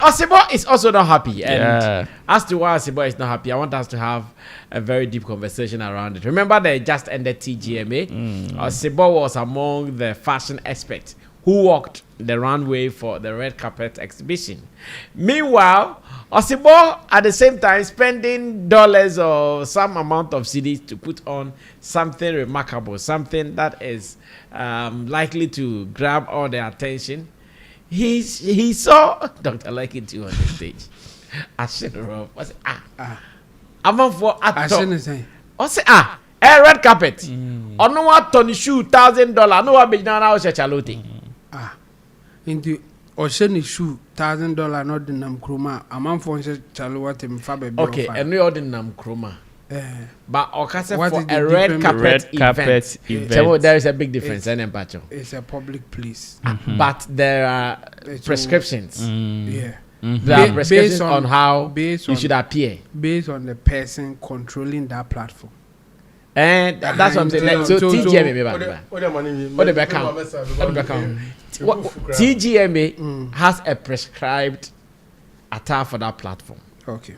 Osebo is also not happy. And as to why Osebo is not happy, I want us to have a very deep conversation around it. Remember, they just ended TGMA. Osebo was among the fashion experts who walked the runway for the red carpet exhibition. Meanwhile, Osebo at the same time spending dollars or some amount of cedis to put on something remarkable, something that is likely to grab all the attention. He saw Dr. Likee too on the stage. I said, "What's I'm on for a red carpet. On no what Tony shoe $1,000. No one be now chalote. Into Osheni shoe $1,000 not the nam kroma. I'm on for chalote and fabe. Okay, and we all the nam kroma. But Okase for a red carpet event. There is a big difference. It's a public place. But there are prescriptions. There are prescriptions on how you should appear. Based on the person controlling that platform. And that's what I'm saying. So TGMA. TGMA has a prescribed attire for that platform. Okay.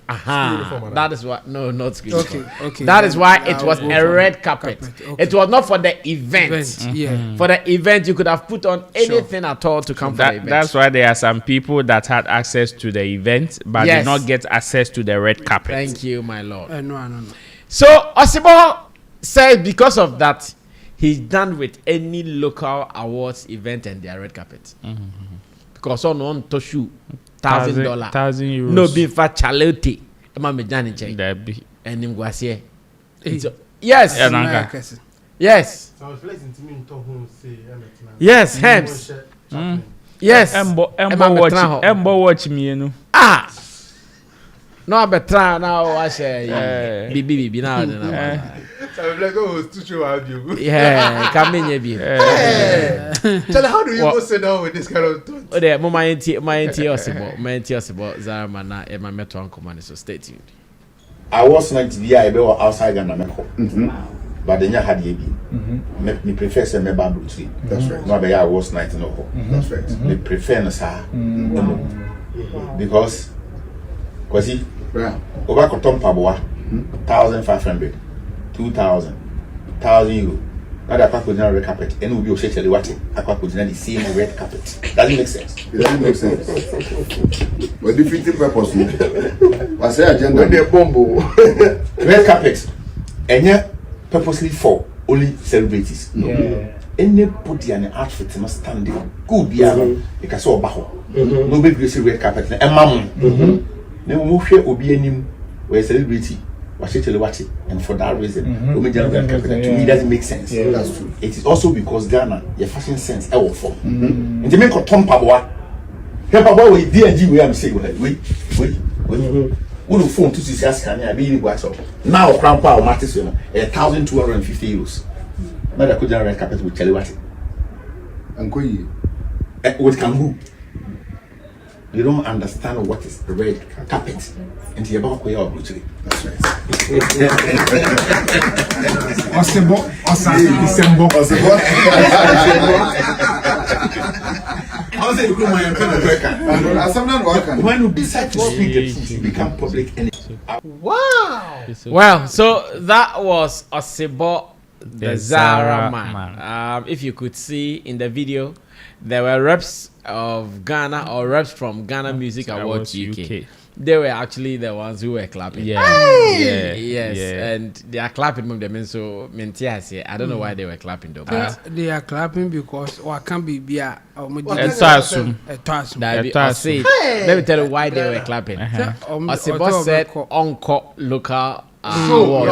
That is what not school. Okay. That is why it was a red carpet. Okay. It was not for the event. For the event, you could have put on anything at all to come for the event. That's why there are some people that had access to the event but did not get access to the red carpet. Thank you, my lord. No. So Osebo said because of that, he's done with any local awards event and their red carpet. Because on Toshu. €1,000. No be for chalote. Emma me jani check. And him was here. Yes. Yes. Yes. Hems. Yes. Embo watch me, you know. No, but try now. I say, Bibi now. Yeah, come in, baby. Tell how do you go sit down with this kind of thought? Oh, there, my auntie Osebo, Zaraman, and my metro uncle man. So stay tuned. I was not to be outside Ghana, but then you had the me prefer some bamboo tree. That's right. No, but I was 19 or That's right. Me prefer sir, because he over Kotom Pabua 1,500, 2,000, 1,000 euro. Now the aqua red carpet, and will be officially what aqua the same red carpet. Doesn't make sense. It doesn't make sense. But defeating purpose. I say agenda. The bomb. Red carpet, and yet purposely for only celebrities. No. Anybody an outfit must stand there. Good, yeah. Because so baho. Nobody will see red carpet. And mom. Then we move here. Obi anim. We're a celebrity. And for that reason, to me it doesn't make sense. That's true. It is also because Ghana, your fashion sense, I will form. And they make a Tom Pabwa. Pabwa with DNG, we am saying, wait. We will phone to see us. Can I be what's up? Now, Crown Power Martis, 1,250 euros. Mother could red carpet with Chelewati. And Koyi. With Kambu. You don't understand what is red carpet. And you're about to brutally. That's right. Osebo. When you decide to speak the truth, you become public enemy. Wow. Well, so that was Osebo the Zaraman. If you could see in the video, there were reps of Ghana or reps from Ghana Music Awards UK. They were actually the ones who were clapping. Yes. And they are clapping them. So I don't know why they were clapping though. But they are clapping because can't be beer or let me tell you why they were clapping. Osebo said Uncle local. So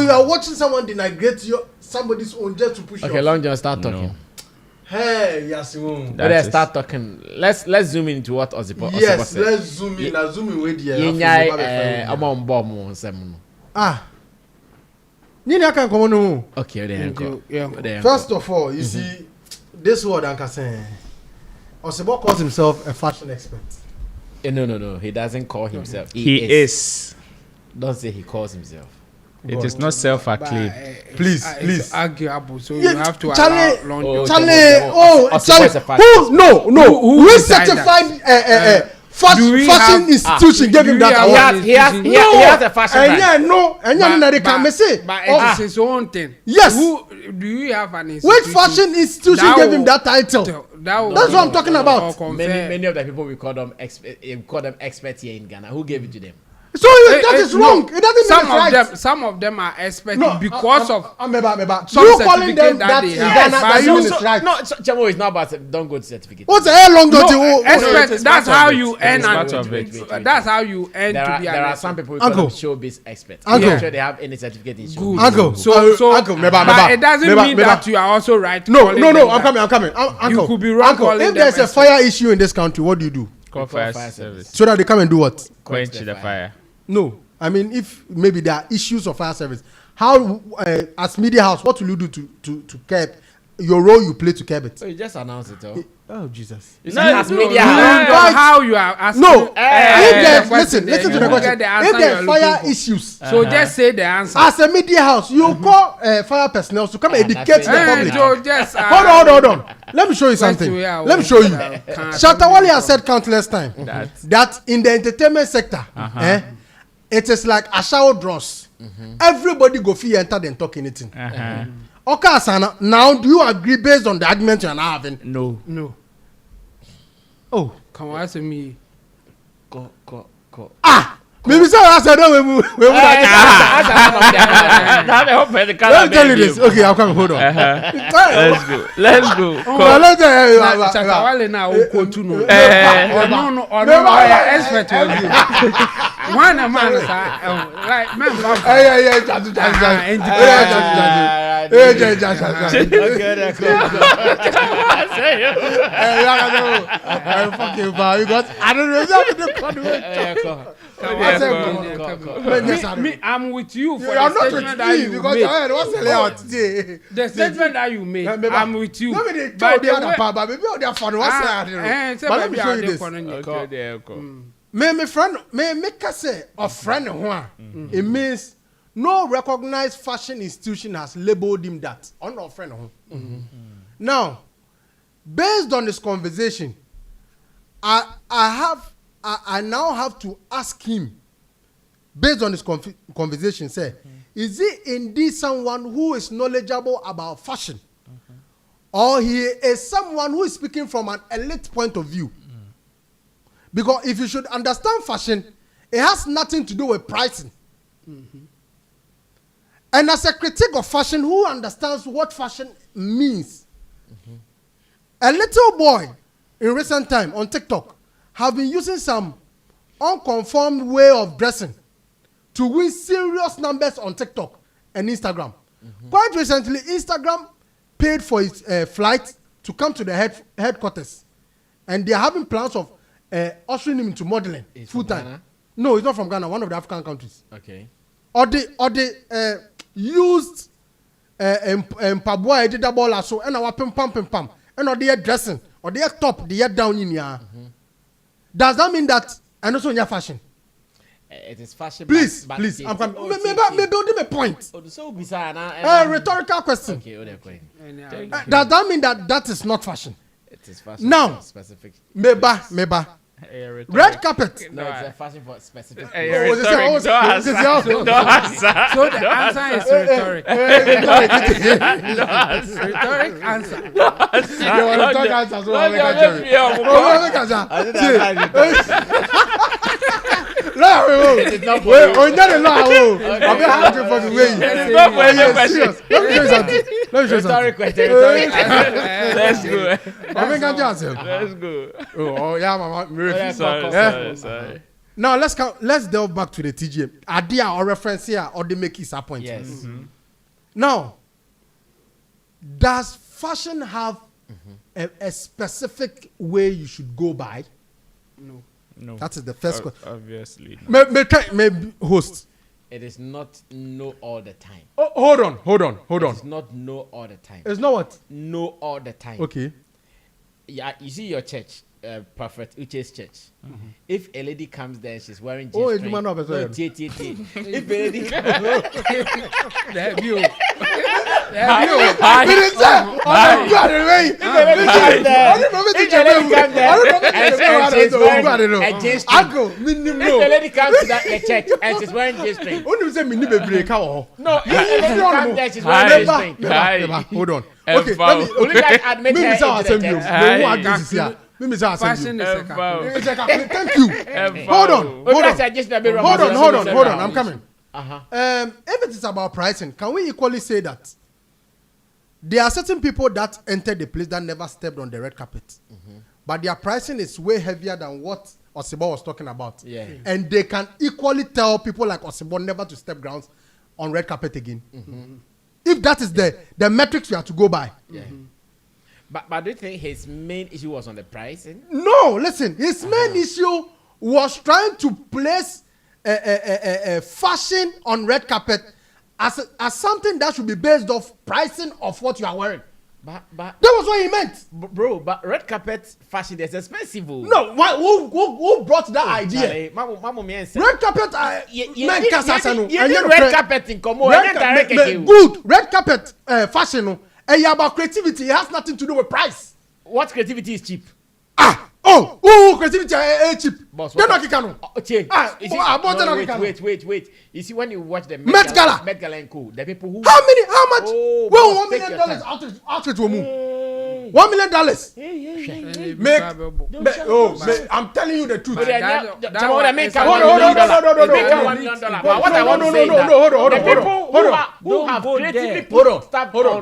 you are watching someone denigrate somebody's own just to push. Okay, Long John, start talking. No. Hey, yes, let's start talking. Let's zoom into what Osebo said. Yes, let's zoom in. Let's zoom in with the. Okay, first of all, you see, this word Anka saying, Osebo calls himself a fashion expert. No. He doesn't call himself. He is. Don't say he calls himself. It is not self-acclaimed. Please. It's arguable, so Yeah, you have to Charlie- allow Charlie. Who certified fashion institution gave him that award? He has a fashion brand. But it's his own thing. Yes. Who do you have an institution? Which fashion institution that gave him will- that title? That's what I'm talking about. Many of the people we call them experts here in Ghana. Who gave it to them? So that is wrong. It doesn't mean it's right. Some of them are experts No, because of Meba. some You calling them certificate that that they in have. Ghana But doesn't you mean so- it's right. No, Chamo is not about don't go to certificate. What's the hell long No, to expert, that's how you earn. Part of it. That's how you earn There to be are an some people who call Uncle. them showbiz experts. Uncle. I'm not sure they have any certificate in showbiz. Uncle. So Uncle, Meba. but it doesn't mean that you are also right. No, calling them I'm that. coming. Uncle, could be wrong Uncle, calling if them there's a experts. fire issue in this country, what do you do? Call fire service. So that they come and do what? Quench the fire. No. I mean, if maybe there are issues of fire service, how, as media house, what will you do to curb your role you play to curb it? So you just announce it, oh. Oh, Jesus. You see, as media You house. know how you are asking. No. the Listen question, to the you question. get the answer If there you are are fire looking for. issues, So just say the answer. as a media house, you call fire personnel to come and educate the public. So just Hold on. Let me show you something. we are Let me show you. can't- Shatawale has said countless times That- that in the entertainment sector, it is like a shower dross. Everybody go fee enter and talk anything. Okay, Asana, now do you agree based on the argument you are now having? No. No. Oh. Come on, ask me. Go. Maybe so I said, no, we Let's let me tell you this. Okay, I'll come. Hold on. Let's go. Well, let me tell you. Shatawale na oko tu no. No, expert on you. One man like man. Me, I'm with you for the statement that you made. The statement that you made, I'm with you. But let me show you this. My friend, make us say a friend one. It means no recognized fashion institution has labeled him that. On our friend. Now, based on this conversation, I now have to ask him, based on this conversation, say, is he indeed someone who is knowledgeable about fashion? Or he is someone who is speaking from an elite point of view? Because if you should understand fashion, it has nothing to do with pricing. And as a critic of fashion, who understands what fashion means? A little boy in recent time on TikTok have been using some unconformed way of dressing to win serious numbers on TikTok and Instagram. Quite recently, Instagram paid for its flight to come to the headquarters. And they are having plans of ushering him into modeling full time. No, it's not from Ghana, one of the African countries. Okay. Or they used Mpaboa did that ball so and our pam and or they are dressing or they are top, they are down in here. Does that mean that and also in your fashion? It is fashion. Please, I'm coming. Maybe building a point. So Rhetorical question. Okay, Does that mean that is not fashion? it is fashion Now, for specific. Meba. Red carpet. No, it's a fashion for specific. So the answer is rhetoric. Rhetoric answer. Sorry. Now let's delve back to the TGM. Idea or reference here or they make his point. Yes. Now, does fashion have a specific way you should go by? No. That is the first question. Obviously. Maybe host. It is not no all the time. Oh, hold on. It's not no all the time. It's not what? No all the time. Okay. Yeah, you see your church. Prophet Uche's church. If a lady comes there, she's wearing Oh, G-string. it's man of a No, sudden. If a lady That view. If a lady comes to the church and she's wearing G-string. No, if a lady comes there, she's wearing G-string. Hold on. Okay, Will you guys admit her into the church? Fashion is a calculation. Thank you. Hold on. I'm coming. If it is about pricing, can we equally say that there are certain people that entered the place that never stepped on the red carpet, but their pricing is way heavier than what Osebo was talking about, and they can equally tell people like Osebo never to step grounds on red carpet again. If that is the metrics we have to go by. But do you think his main issue was on the pricing? No, listen. His main issue was trying to place a fashion on red carpet as something that should be based off pricing of what you are wearing. But that was what he meant, bro. But red carpet fashion is expensive. No, who brought that idea? Red carpet, red carpet in Como. Good red carpet fashion. About creativity, it has nothing to do with price. What creativity is cheap? Creativity is cheap. Wait. You see, when you watch the Met Gala and Co, the people who how much? $1 million outfit will move. $1 million. I'm telling you the truth.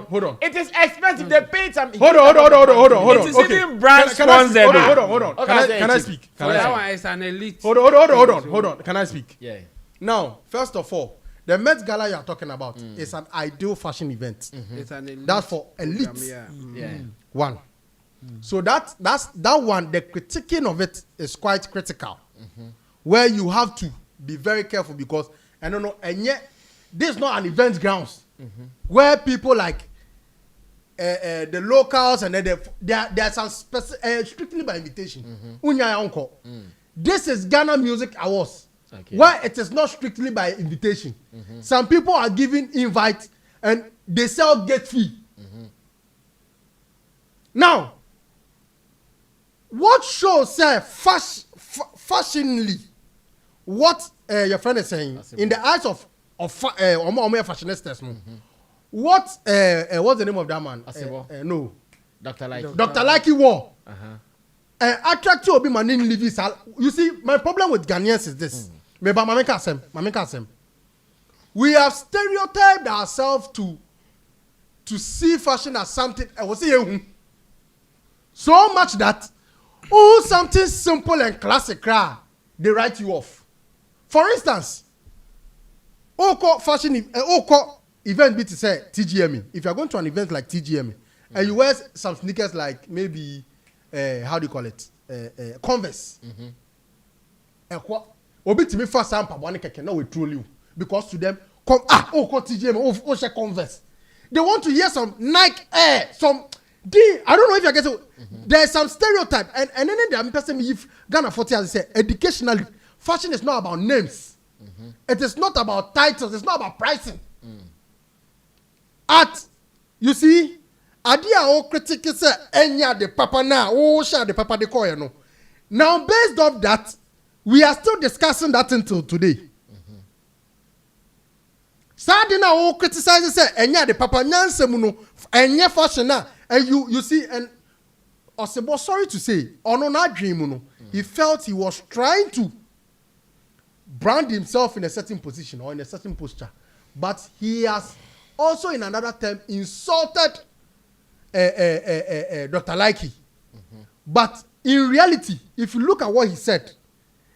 Hold on. It is expensive. They paid some. Hold on. It is even brand sponsored. Hold on. Can I speak? That one is an elite. Hold on. Can I speak? Yeah. Now, first of all, the Met Gala you are talking about is an ideal fashion event. It's an elite. That's for elites. Yeah. One. So that's one. The critiquing of it is quite critical, where you have to be very careful because I don't know. And yet, this is not an event grounds where people like the locals and then there are some strictly by invitation. This is Ghana Music Awards, where it is not strictly by invitation. Some people are giving invite and they sell gate fee. Now, what shows fashionably what your friend is saying in the eyes of fashionistas? What's the name of that man? No, Dr. Likee. Dr. Likee wore. Attractive obi manin living. You see, my problem with Ghanaians is this. We have stereotyped ourselves to see fashion as something. So much that something simple and classic, they write you off. For instance, fashion event be to say TGMA. If you are going to an event like TGMA and you wear some sneakers like maybe how do you call it? Converse. Obi to me first sample one keke now we troll you because to them TGMA share Converse. They want to hear some Nike Air, some I don't know if you get it. There's some stereotype and then the person if Ghana 40 as I say educationally fashion is not about names. It is not about titles, it's not about pricing. You see idea o critic say enya the papa now share the papa the call no. Now based off that we are still discussing that until today. Sadly now criticize say enya the papa nyansem no enya fashion na and you see and Osebo sorry to say ono na dream no he felt he was trying to brand himself in a certain position or in a certain posture but he has also in another term insulted Dr. Likee. But in reality if you look at what he said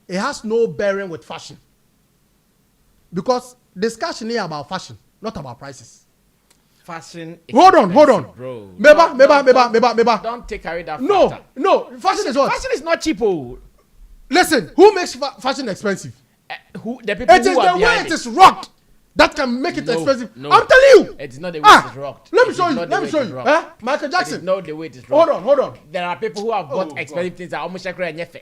it has no bearing with fashion because discussion here about fashion not about prices. Fashion. Hold on, bro. Meba. Don't take away that. No. Fashion is what? Fashion is not cheap. Listen, who makes fashion expensive? The people it is who are the way it is rocked that can make it expensive. No. I'm telling you. It's not the way it is rocked. Let me show you. Michael Jackson. No, the way it is rocked. Hold on. There are people who have bought expensive things that almost shakra and yefe.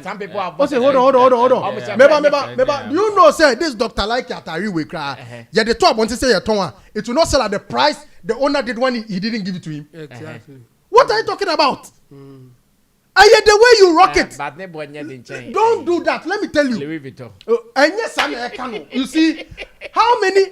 Some people have bought. Hold on. Maybe you know, say this Dr. Likee Atari we cry. Yeah, the top want to say it will not sell at the price the owner did when he didn't give it to him. Exactly. What are you talking about? And yet the way you rock it, don't do that. Let me tell you. Louis Vuitton. And yes, you see how many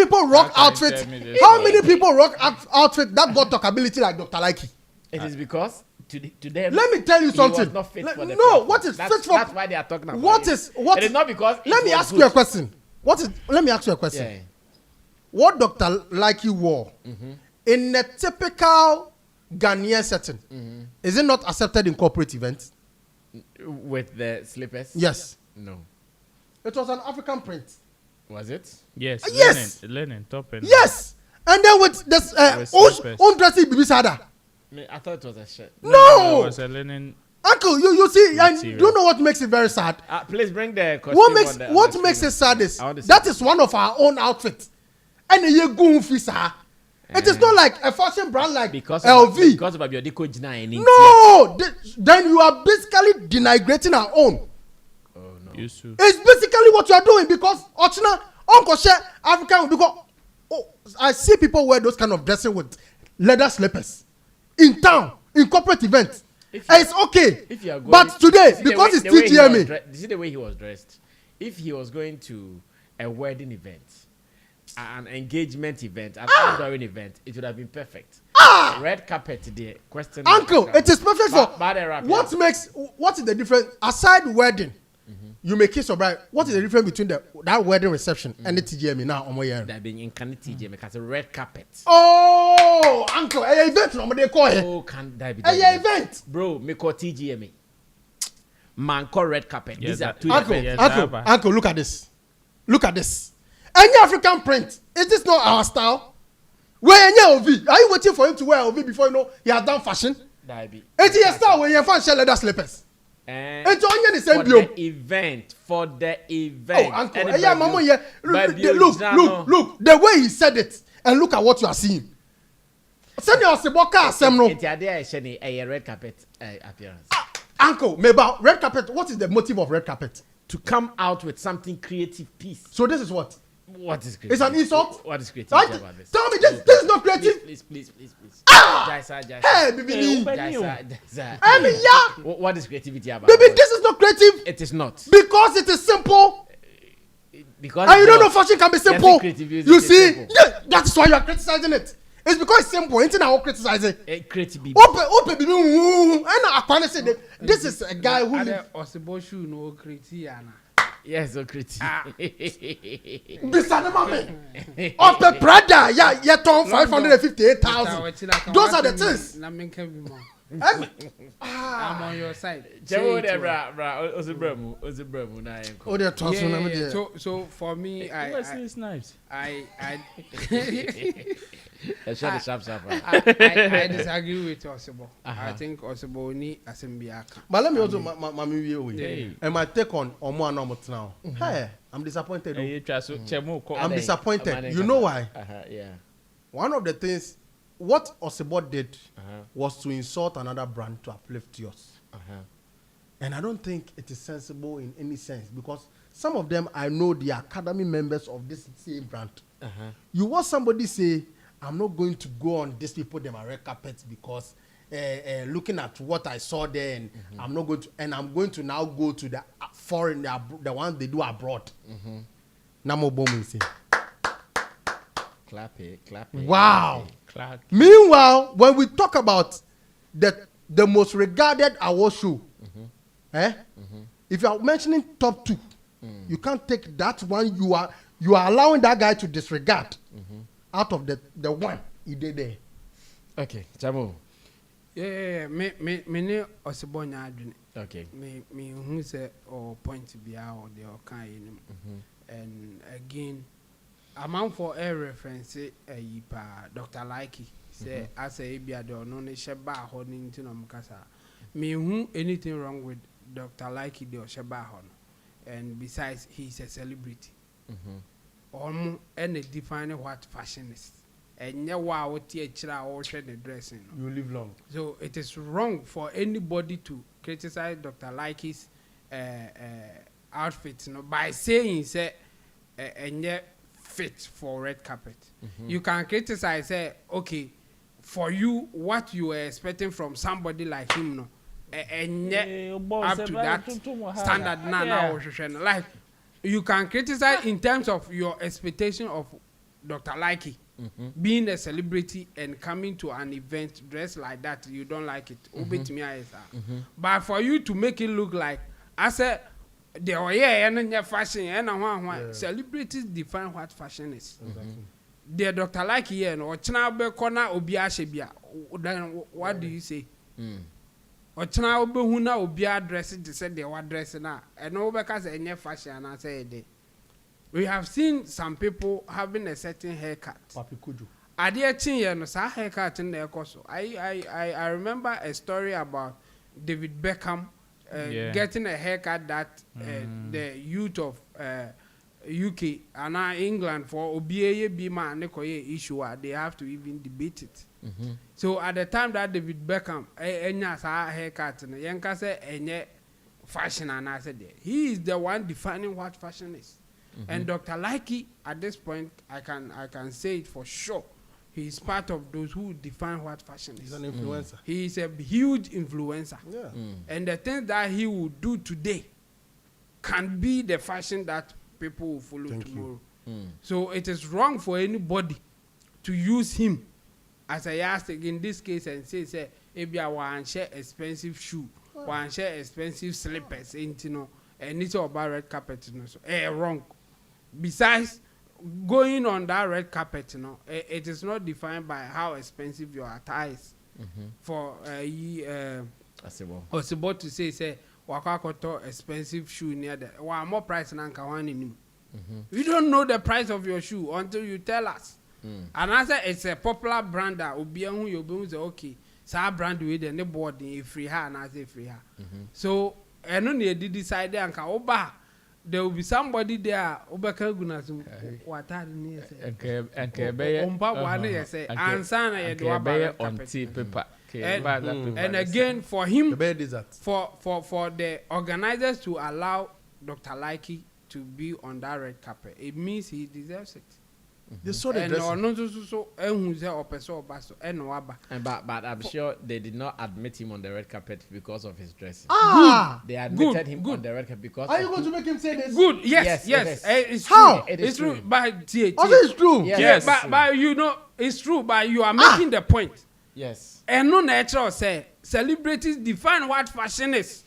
people rock outfits? How many people rock outfit that got talkability like Dr. Likee? It is because to them. Let me tell you something. Was not fit for the what is fit for? That's why they are talking about what it. It is not because. Let me ask you a question. Let me ask you a question. Yeah. What Dr. Likee wore in a typical Ghanaian setting, is it not accepted in corporate events? With the slippers? Yes. No. It was an African print. Was it? Yes. Yes. Linen top and. Yes. And then with this own dressing Bibisada. I thought it was a shirt. No. It was a linen. Uncle, you see, and do you know what makes it very sad? Please bring the costume. What makes it sad is that is one of our own outfits. And you go fisa. It is not like a fashion brand like LV. Because of your deco. No, then you are basically denigrating our own. Oh no. It's basically what you are doing because Uncle share African because I see people wear those kind of dressing with leather slippers in town in corporate events. It's okay. But today because it's TGMA. You see the way he was dressed. If he was going to a wedding event, an engagement event, an outdooring event, it would have been perfect. Red carpet today. Question. Uncle, it is perfect for what is the difference aside wedding? You may kiss your bride. What is the difference between that wedding reception and the TGMA now? That being in TGMA because a red carpet. Oh, uncle, a event no they call it. Oh, can that be? A event, bro. Me call TGMA. Man call red carpet. Yes, these are two uncle, look at this. Look at this. Any African print, is this not our style? Where any OV? Are you waiting for him to wear OV before you know he has done fashion? That be. It's your style when you find leather slippers. It's only the same for the event. Oh, uncle, yeah, mama, yeah. Look, the way he said it, and look at what you are seeing. Send your Osebo Sam no. It's a red carpet appearance. Uncle, maybe red carpet. What is the motive of red carpet? To come out with something creative piece. So this is what? What is creative? It's an insult. What is creative about this? Tell me this is not creative. Please. Jaisa. Hey, baby. Jaisa. I mean, yeah. What is creativity about? Baby, this is not creative. It is not. Because it is simple. Because and you don't know fashion can be simple. You see? Simple. Yeah, that's why you are criticizing it. It's because it's simple. It's not criticizing. Creative. Open, baby. I say this is a guy who. Osebo shoe no creative. Yes, so creative. Bisane mame. Open Prada. Yeah, Tom 558,000. Those are the things. I'm on your side. So for me, I disagree with Osebo. I think Osebo ni asembiaka. But let me also and my take on Omo and now. Hey, I'm disappointed. I'm disappointed. You know why? Yeah. One of the things what Osebo did was to insult another brand to uplift yours. And I don't think it is sensible in any sense because some of them I know the academy members of this same brand. You want somebody say, I'm not going to go on these people, them are red carpets because looking at what I saw there and I'm not going to, and I'm going to now go to the foreign, the ones they do abroad. Namo Bomu say. Clap it. Wow. Meanwhile, when we talk about the most regarded award show, if you are mentioning top 2, you can't take that one. You are allowing that guy to disregard out of the one he did there. Okay, Chamo. Yeah. Me ne Osebo nya adwene. Okay. Me who say or point to be out the kind and again. A man for a reference, Dr. Likee say, I say, be a don no sheba holding to Namkasa. Me who anything wrong with Dr. Likee the Sheba hon. And besides, he's a celebrity. omo and define what fashion is. And yeah, what teacher or the dressing. You live long. So it is wrong for anybody to criticize Dr. Likee's outfit, by saying say and yet fit for red carpet. You can criticize, say, okay, for you, what you were expecting from somebody like him, and yet up to that standard now. Like you can criticize in terms of your expectation of Dr. Likee. Being a celebrity and coming to an event dressed like that, you don't like it. But for you to make it look like, I said, and fashion and celebrities define what fashion is. The Dr. Likee or China Bekona Obia Shebia. Then what do you say? Or China Obehuna Obia dressing to say they were dressing now. And no because any fashion and I say we have seen some people having a certain haircut. I haircut in there also. I remember a story about David Beckham getting a haircut that the youth of UK and England for OBA Bima and Nekoye issue, they have to even debate it. So at the time that David Beckham haircut and Yanka said fashion, and I said he is the one defining what fashion is. And Dr. Likee, at this point, I can say it for sure. He is part of those who define what fashion is. He's an influencer. He is a huge influencer. Yeah. And the things that he will do today can be the fashion that people will follow tomorrow. So it is wrong for anybody to use him as a yardstick in this case and say, maybe I want to share expensive shoe, want to share expensive slippers, and it's all about red carpet. So, wrong. Besides, going on that red carpet, it is not defined by how expensive your attire is. For Osebo to say, wakakoto expensive shoe near the more price than kawan. We don't know the price of your shoe until you tell us. And I say it's a popular brand that Obiangu you say okay, so brand with the board in free her and I say free her. So I know they decide and oba. There will be somebody there. Obaka Gunasum. What are the and again, for him, for the organizers to allow Dr. Likee to be on that red carpet, it means he deserves it. They saw the but I'm sure they did not admit him on the red carpet because of his dressing. They admitted him on the red carpet because. Are you going to make him say this? Good. Yes. It's how? True. It's true. But it's true. Yes. But it's true. But you are making the point. Yes. And no natural say celebrities define what fashion is.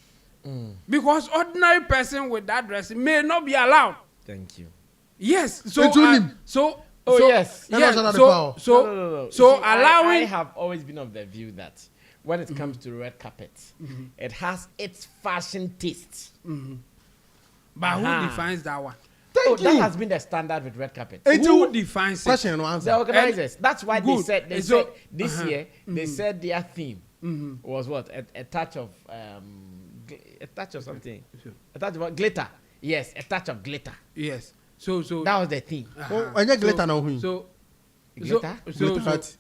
Because ordinary person with that dressing may not be allowed. Thank you. Yes. I have always been of the view that when it comes to red carpet, it has its fashion taste. But who defines that one? That has been the standard with red carpet. Who defines question and answer? The organizers. That's why they said this year they said their theme was what a touch of something, a touch of glitter. Yes, a touch of glitter. Yes. So that was the thing. Glitter now who? Here's the point.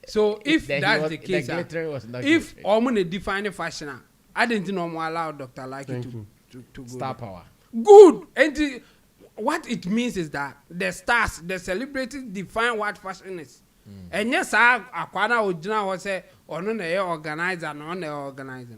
So if that's the case, if Omune define fashion, I didn't know allow Dr. Likee to go. Star power. Good. And what it means is that the stars, the celebrities define what fashion is. And yes, Akwana Ojina was say, or no, organizer,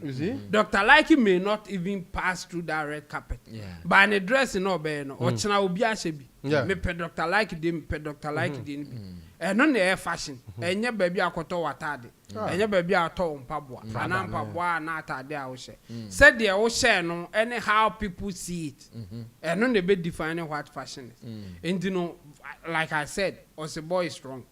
You see? Dr. Likee may not even pass through that red carpet. But in a dress in Obeno, or China Obia Shebi. Me pe Dr. Likee dim, pe Dr. Likee dim. And no air fashion. And your baby akoto watade. And your baby ato umpabwa. Fanam pabwa nata de awshe. Said the awshe no, anyhow people see it. And no they be defining what fashion is. And like I said, Osebo is strong.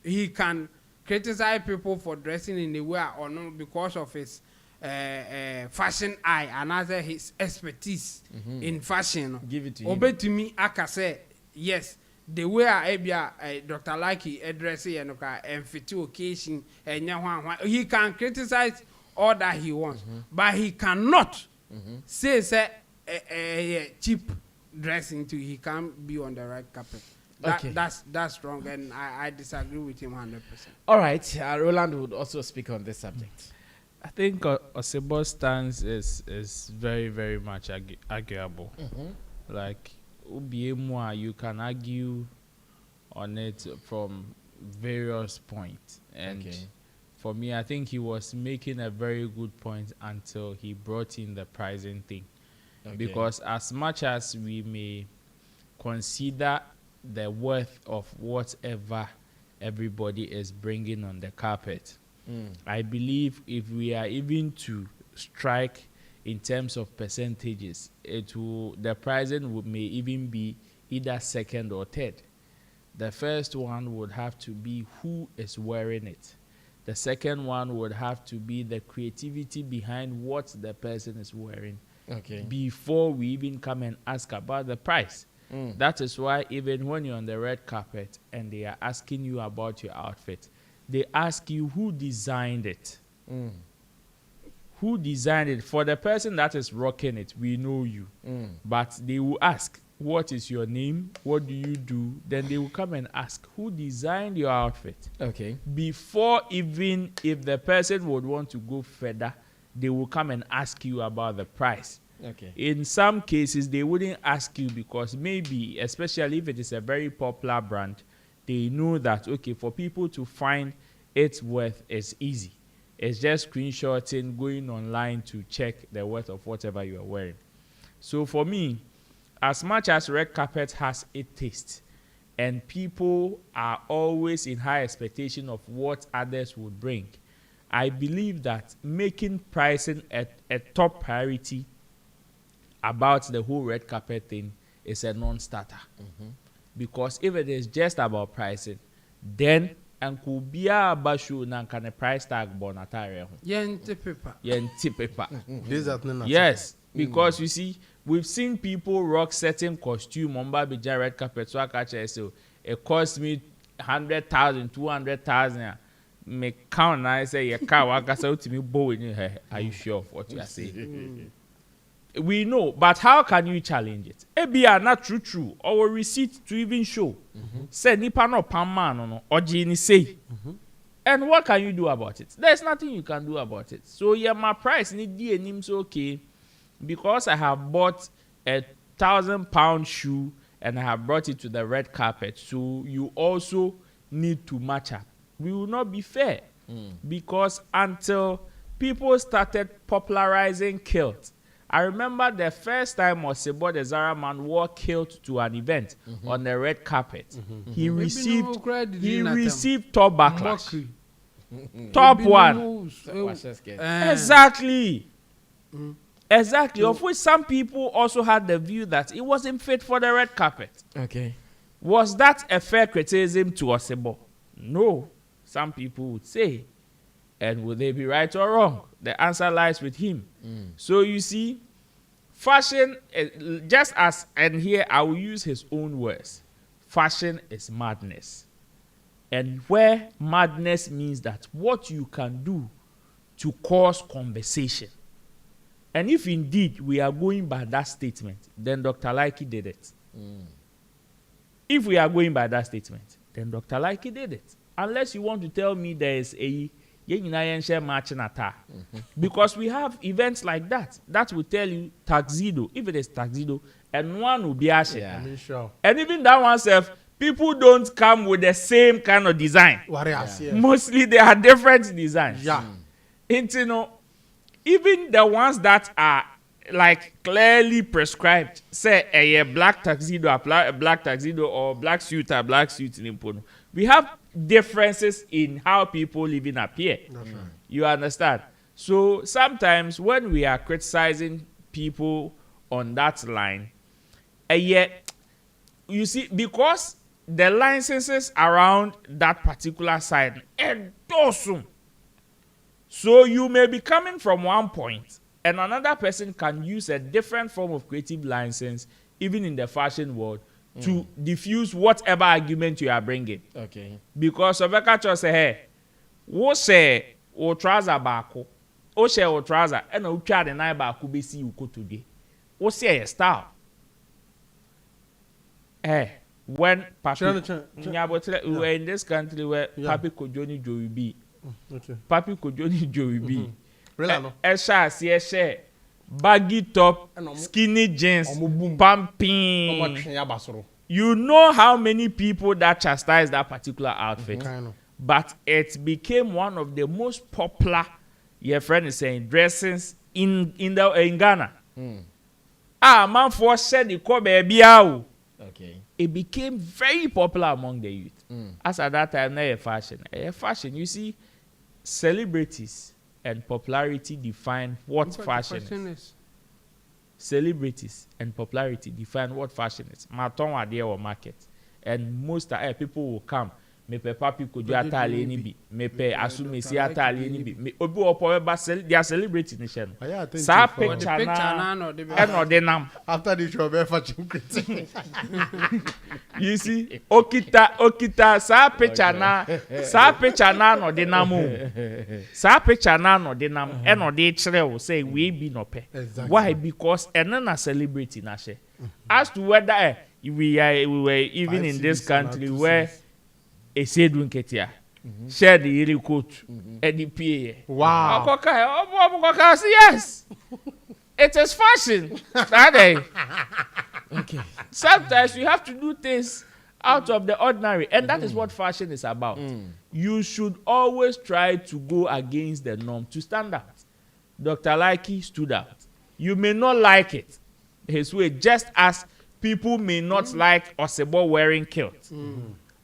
He can criticize people for dressing in the way or no because of his fashion eye and other his expertise in fashion. Give it to him. Obey to me, I can say yes. The way Dr. Likee addressing and fit occasion and he can criticize all that he wants, but he cannot say cheap dressing too, he can't be on the red carpet. Okay. That's wrong, and I disagree with him 100%. All right, Roland would also speak on this subject. I think Osebo's stance is very, very much arguable. Like, you can argue on it from various points. And for me, I think he was making a very good point until he brought in the pricing thing. Because as much as we may consider the worth of whatever everybody is bringing on the carpet, I believe if we are even to strike in terms of percentages, the pricing may even be either second or third. The first one would have to be who is wearing it. The second one would have to be the creativity behind what the person is wearing. Before we even come and ask about the price. That is why even when you're on the red carpet and they are asking you about your outfit, they ask you who designed it. Who designed it? For the person that is rocking it, we know you. But they will ask, what is your name? What do you do? Then they will come and ask, who designed your outfit? Before even if the person would want to go further, they will come and ask you about the price. In some cases, they wouldn't ask you because maybe, especially if it is a very popular brand, they know that, okay, for people to find its worth is easy. It's just screenshotting, going online to check the worth of whatever you are wearing. So for me, as much as red carpet has a taste, and people are always in high expectation of what others would bring, I believe that making pricing a top priority about the whole red carpet thing is a non-starter. Because if it is just about pricing, then Uncle Bia Bashu Nankane price tag bonatare. Paper. Yes, because you see, we've seen people rock certain costume on Babija red carpet. So I catch it. So it cost me 100,000, 200,000. Me count and I say, "Your car waka out to me bow in your hair." Are you sure of what you are saying? We know, but how can you challenge it? It are not true, or receipt to even show. Say nipa no pamma no or Gini say. And what can you do about it? There's nothing you can do about it. So yeah, my price need DNM's okay because I have bought a £1,000 shoe and I have brought it to the red carpet. So you also need to match up. We will not be fair because until people started popularizing kilt. I remember the first time Osebo the Zaraman wore kilt to an event on the red carpet. He received top backlash. Top one. Exactly. Exactly. Of which some people also had the view that it wasn't fit for the red carpet. Was that a fair criticism to Osebo? No. Some people would say. And would they be right or wrong? The answer lies with him. So you see, fashion, just as, and here I will use his own words, fashion is madness. And where madness means that what you can do to cause conversation. And if indeed we are going by that statement, then Dr. Likee did it. If we are going by that statement, then Dr. Likee did it. Unless you want to tell me there is a because we have events like that will tell you tuxedo, if it is tuxedo, and one will be ashe. And even that one self, people don't come with the same kind of design. Mostly they are different designs. And you know, even the ones that are like clearly prescribed, say a black tuxedo, a black tuxedo, or black suit, a black suit in Impono. We have differences in how people living appear. You understand? So sometimes when we are criticizing people on that line, yet you see, because the licenses around that particular side are awesome. So you may be coming from one point and another person can use a different form of creative license, even in the fashion world, to diffuse whatever argument you are bringing. Because Obeka Cho say, hey, wo say o trouser bako, o say o trouser, and o twa the night bako be see you go today. O say a style. when Papi, we were in this country where Papi Kojoni Joey B. Papi Kojoni Joey B. Esha, baggy top, skinny jeans, pumping. You know how many people that chastised that particular outfit, but it became one of the most popular. Your friend is saying dressings in Ghana. Man for said the baby out. Okay. It became very popular among the youth. As at that time, now fashion. You see, celebrities and popularity define what fashion is. Celebrities and popularity define what fashion is. Maton are there or market, and most people will come. Me pe papi kojú atali ni bi, me pe asumesi atali ni bi. Me obi opo eba they are celebrating nation. Sa picture na no de nam. After the show, be fashion critic. You see, okita sa picture na no de namu. Sa picture na no de nam. E no de kire wo say we be no pe. Why? Because na celebrity na she. As to whether we were even in this country where a said Runketia share the yellow coat and the PA. Wow. Yes. It is fashion. Okay. Sometimes you have to do things out of the ordinary, and that is what fashion is about. You should always try to go against the norm to stand out. Dr. Likee stood out. You may not like it his way, just as people may not like Osebo wearing kilt.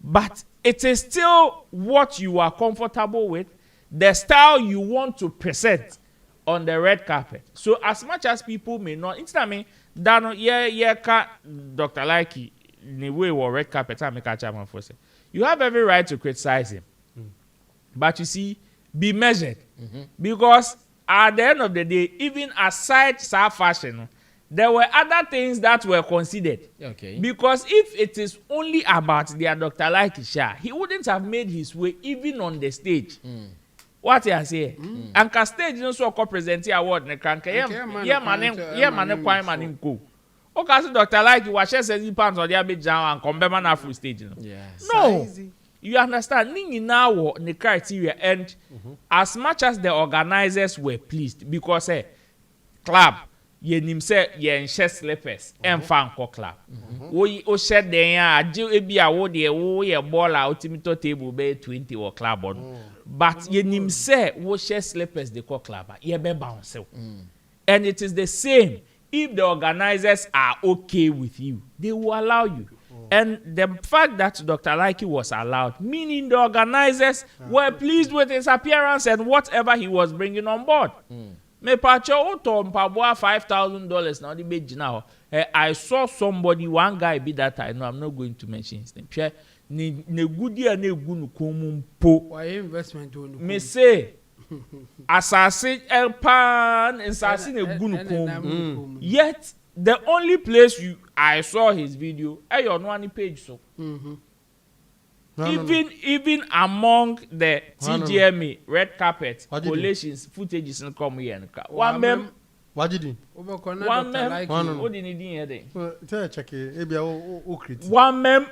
But it is still what you are comfortable with, the style you want to present on the red carpet. So as much as people may not, it's not me, Dr. Likee, the way we red carpet, you have every right to criticize him. But you see, be measured. Because at the end of the day, even aside South fashion, there were other things that were considered. Okay. Because if it is only about their Dr. Likee, he wouldn't have made his way even on the stage. What you say? Anka stage no so present award ne kranka mane kwai mane ko. O ka se Dr. Likee wa share 60 pounds or dia be jan and come be man full stage no. Yes. No. You understand? Ni now wo the criteria, and as much as the organizers were pleased because club ye nim say ye enche slippers emfa nko club o shed den age ebi a wo de wo ye baller ultimate table be 20 or club on but ye nim say wo share slippers de call club ye be bounce. And it is the same if the organizers are okay with you, they will allow you. And the fact that Dr. Likee was allowed, meaning the organizers were pleased with his appearance and whatever he was bringing on board. Me pacho uto mpaboa $5,000 now the beji now. I saw somebody, one guy be that I know, I'm not going to mention his name. Ne gudi ane gunu kumumpo. Why investment on me say assassin pan assassin ne gunu kum. Yet the only place I saw his video, on one page so. Even among the TGMA red carpet collations footages in come here. One mem. What did you? One mem. What did you do? Check it. One mem.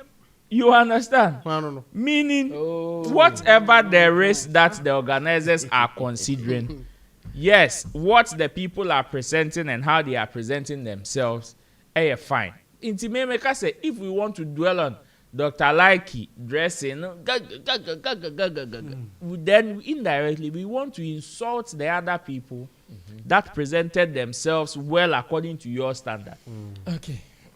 You understand? Meaning, whatever there is that the organizers are considering, yes, what the people are presenting and how they are presenting themselves, fine. Intimate say if we want to dwell on Dr. Likee dressing, then indirectly we want to insult the other people that presented themselves well according to your standard. Okay.